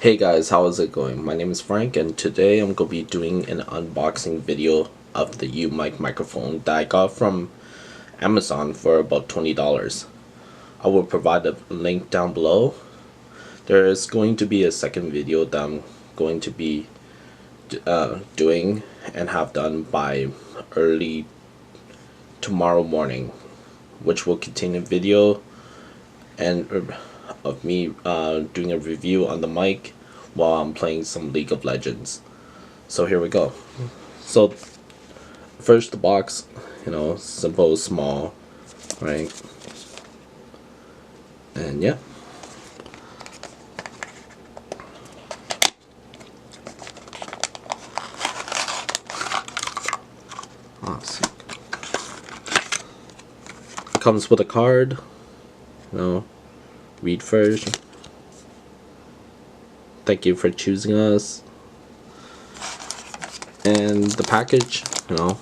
Hey guys, how is it going? My name is Frank and today I'm going to be doing an unboxing video of the YouMic microphone that I got from Amazon for about $20. I will provide a link down below. There is going to be a second video that I'm going to be doing and have done by early tomorrow morning, which will contain a video and of me doing a review on the mic while I'm playing some League of Legends. So here we go. So first the box, simple, small, right? And yeah. Awesome. Comes with a card, read first. Thank you for choosing us. And the package, Oh,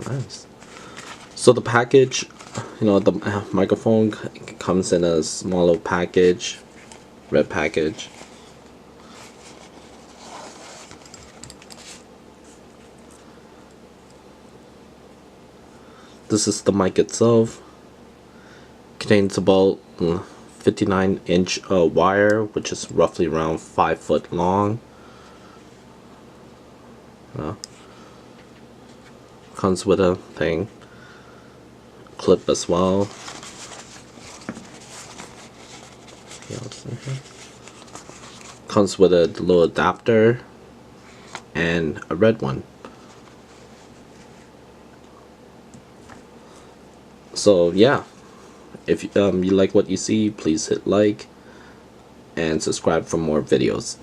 nice. So the package, the microphone comes in a smaller package, red package. This is the mic itself. Contains about 59-inch wire, which is roughly around 5 foot long. Comes with a thing, clip as well. Comes with a little adapter and a red one. So yeah, if you like what you see, please hit like and subscribe for more videos.